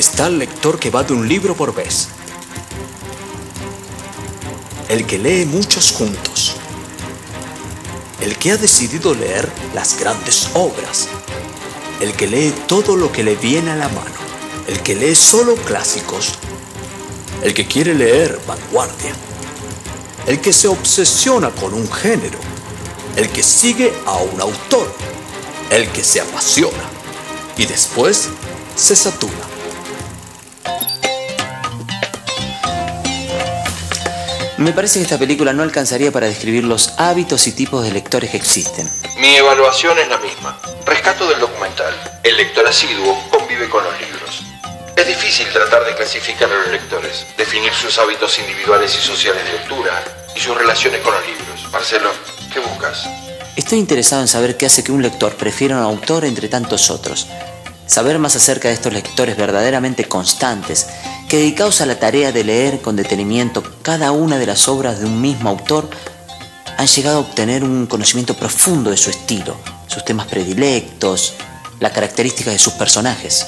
Está el lector que va de un libro por vez. El que lee muchos juntos. El que ha decidido leer las grandes obras. El que lee todo lo que le viene a la mano. El que lee solo clásicos. El que quiere leer vanguardia. El que se obsesiona con un género. El que sigue a un autor. El que se apasiona y después se satura. Me parece que esta película no alcanzaría para describir los hábitos y tipos de lectores que existen. Mi evaluación es la misma. Rescato del documental. El lector asiduo convive con los libros. Es difícil tratar de clasificar a los lectores, definir sus hábitos individuales y sociales de lectura y sus relaciones con los libros. Marcelo, ¿qué buscas? Estoy interesado en saber qué hace que un lector prefiera a un autor entre tantos otros. Saber más acerca de estos lectores verdaderamente constantes, que dedicados a la tarea de leer con detenimiento cada una de las obras de un mismo autor, han llegado a obtener un conocimiento profundo de su estilo, sus temas predilectos, las características de sus personajes.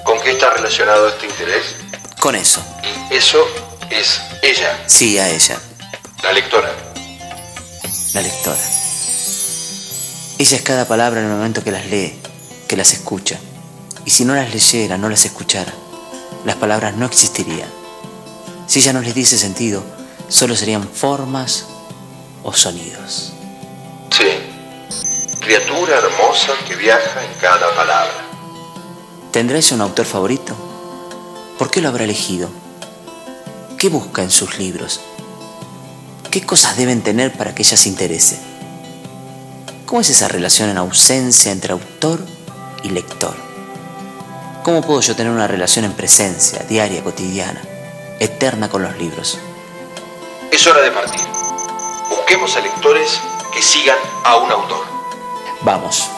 ¿Con qué está relacionado este interés? Con eso. ¿Y eso es ella? Sí, a ella. La lectora. La lectora. Ella es cada palabra en el momento que las lee, que las escucha. Y si no las leyera, no las escuchara, las palabras no existirían. Si ella no les diese sentido, solo serían formas o sonidos. Sí. Criatura hermosa que viaja en cada palabra. ¿Tendrá ella un autor favorito? ¿Por qué lo habrá elegido? ¿Qué busca en sus libros? ¿Qué cosas deben tener para que ella se interese? ¿Cómo es esa relación en ausencia entre autor y lector? ¿Cómo puedo yo tener una relación en presencia, diaria, cotidiana, eterna con los libros? Es hora de partir. Busquemos a lectores que sigan a un autor. Vamos.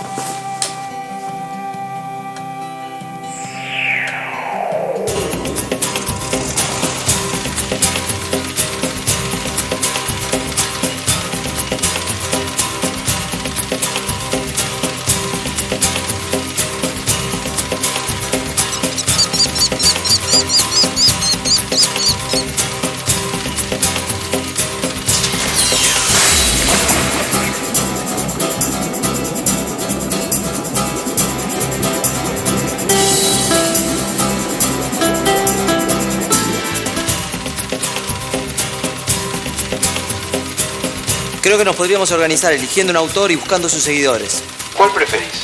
Creo que nos podríamos organizar eligiendo un autor y buscando sus seguidores. ¿Cuál preferís?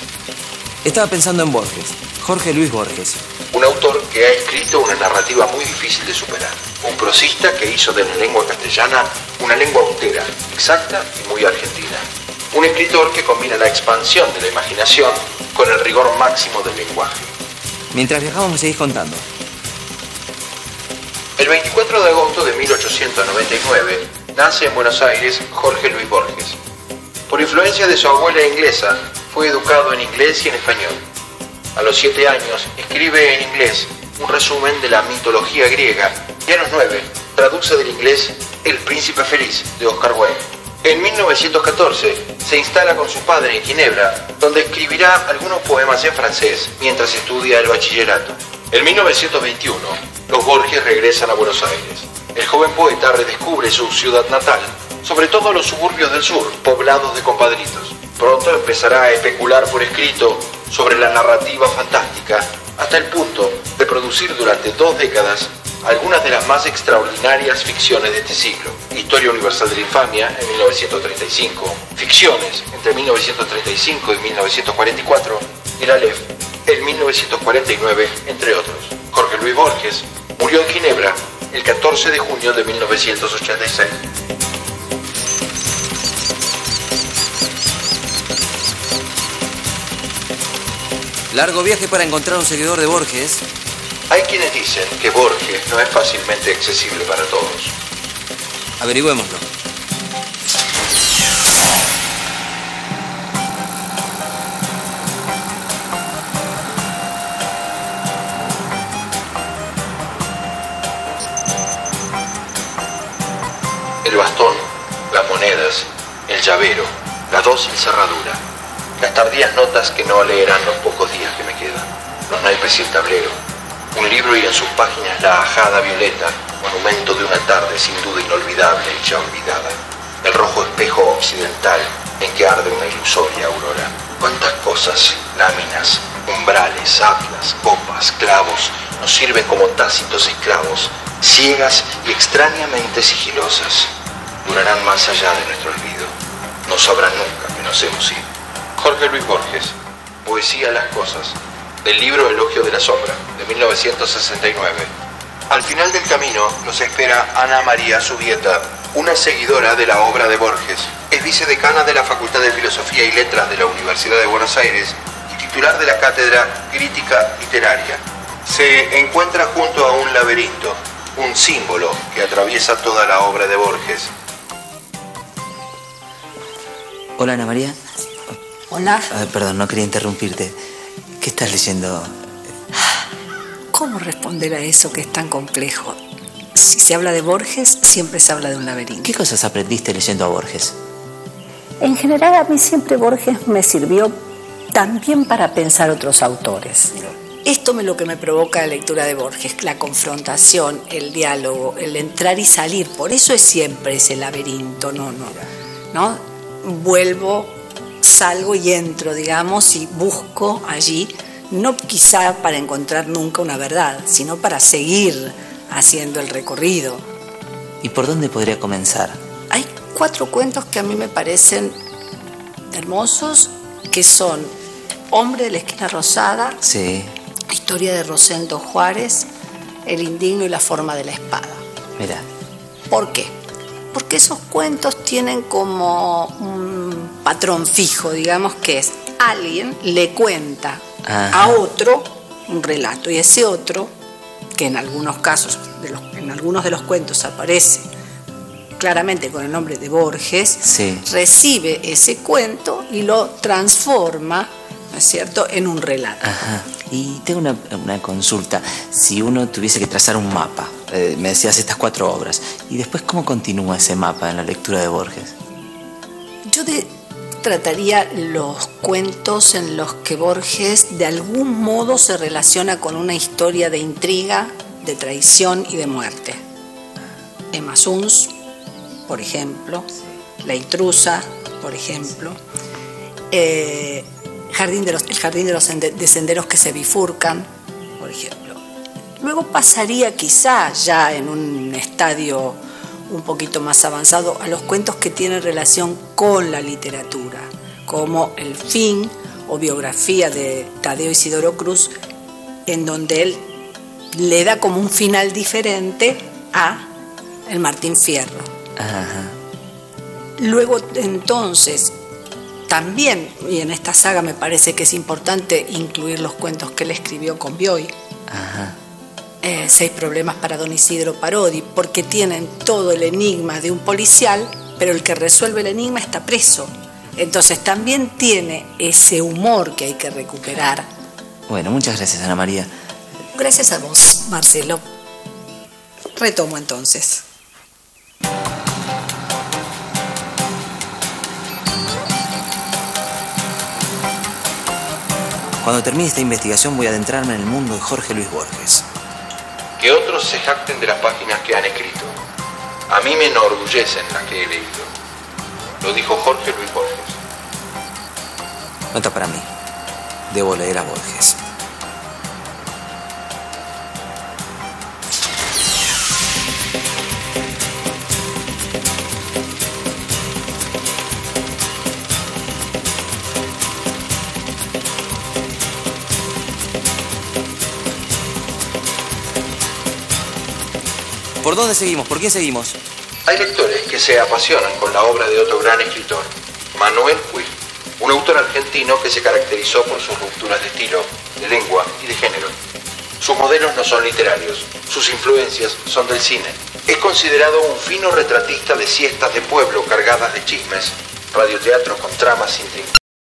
Estaba pensando en Borges, Jorge Luis Borges. Un autor que ha escrito una narrativa muy difícil de superar. Un prosista que hizo de la lengua castellana una lengua austera, exacta y muy argentina. Un escritor que combina la expansión de la imaginación con el rigor máximo del lenguaje. Mientras viajamos me seguís contando. El 24 de agosto de 1899 nace en Buenos Aires Jorge Luis Borges. Por influencia de su abuela inglesa, fue educado en inglés y en español. A los 7 años escribe en inglés un resumen de la mitología griega y a los 9 traduce del inglés El Príncipe Feliz de Oscar Wilde. En 1914 se instala con su padre en Ginebra, donde escribirá algunos poemas en francés mientras estudia el bachillerato. En 1921, los Borges regresan a Buenos Aires. El joven poeta redescubre su ciudad natal, sobre todo los suburbios del sur, poblados de compadritos. Pronto empezará a especular por escrito sobre la narrativa fantástica, hasta el punto de producir durante 2 décadas algunas de las más extraordinarias ficciones de este siglo. Historia Universal de la Infamia, en 1935, Ficciones, entre 1935 y 1944, El Aleph, en 1949, entre otros. Jorge Luis Borges murió en Ginebra el 14 de junio de 1986. Largo viaje para encontrar un seguidor de Borges. Hay quienes dicen que Borges no es fácilmente accesible para todos. Averigüémoslo. El bastón, las monedas, el llavero, la dócil cerradura, las tardías notas que no leerán los pocos días que me quedan, los naipes y el tablero, Un libro y en sus páginas la ajada violeta, monumento de una tarde sin duda inolvidable y ya olvidada. El rojo espejo occidental en que arde una ilusoria aurora. Cuántas cosas, láminas, umbrales, atlas, copas, clavos, nos sirven como tácitos esclavos, ciegas y extrañamente sigilosas. Durarán más allá de nuestro olvido. No sabrán nunca que nos hemos ido. Jorge Luis Borges, Poesía a las cosas, del libro Elogio de la sombra, de 1969. Al final del camino nos espera Ana María Subieta, una seguidora de la obra de Borges. Es vicedecana de la Facultad de Filosofía y Letras de la Universidad de Buenos Aires y titular de la Cátedra Crítica Literaria. Se encuentra junto a un laberinto, un símbolo que atraviesa toda la obra de Borges. Hola, Ana María. Hola. Perdón, no quería interrumpirte. ¿Qué estás leyendo? ¿Cómo responder a eso que es tan complejo? Si se habla de Borges, siempre se habla de un laberinto. ¿Qué cosas aprendiste leyendo a Borges? En general, a mí siempre Borges me sirvió también para pensar otros autores. Esto es lo que me provoca la lectura de Borges, la confrontación, el diálogo, el entrar y salir. Por eso es siempre ese laberinto, ¿no? Vuelvo, salgo y entro, digamos, y busco allí, no quizá para encontrar nunca una verdad, sino para seguir haciendo el recorrido. ¿Y por dónde podría comenzar? Hay 4 cuentos que a mí me parecen hermosos, que son Hombre de la esquina rosada, Sí. Historia de Rosendo Juárez, El indigno y la forma de la espada. Mira. ¿Por qué? Porque esos cuentos tienen como un patrón fijo, digamos, que es alguien le cuenta a otro un relato, y ese otro, que en algunos casos, en algunos de los cuentos aparece claramente con el nombre de Borges, Sí. recibe ese cuento y lo transforma, ¿no es cierto?, en un relato. Ajá. Y tengo una consulta. Si uno tuviese que trazar un mapa, me decías estas 4 obras, y después, ¿cómo continúa ese mapa en la lectura de Borges? Yo trataría los cuentos en los que Borges de algún modo se relaciona con una historia de intriga, de traición y de muerte. Emma Suns, por ejemplo, La intrusa, por ejemplo, el jardín de senderos que se bifurcan, por ejemplo. Luego pasaría quizá ya en un estadio un poquito más avanzado a los cuentos que tienen relación con la literatura, como El fin o biografía de Tadeo Isidoro Cruz, en donde él le da como un final diferente a el Martín Fierro. Ajá. Luego, entonces, también, y en esta saga me parece que es importante incluir los cuentos que él escribió con Bioy, Ajá. 6 problemas para Don Isidro Parodi, porque tienen todo el enigma de un policial, pero el que resuelve el enigma está preso. Entonces también tiene ese humor que hay que recuperar. Bueno, muchas gracias, Ana María. Gracias a vos, Marcelo. Retomo entonces. Cuando termine esta investigación voy a adentrarme en el mundo de Jorge Luis Borges. Que otros se jacten de las páginas que han escrito. A mí me enorgullecen las que he leído. Lo dijo Jorge Luis Borges. Nota para mí. Debo leer a Borges. ¿Por dónde seguimos? ¿Por quién seguimos? Hay lectores que se apasionan con la obra de otro gran escritor, Manuel Puig, un autor argentino que se caracterizó por sus rupturas de estilo, de lengua y de género. Sus modelos no son literarios, sus influencias son del cine. Es considerado un fino retratista de siestas de pueblo cargadas de chismes, radioteatros con tramas intrincadas.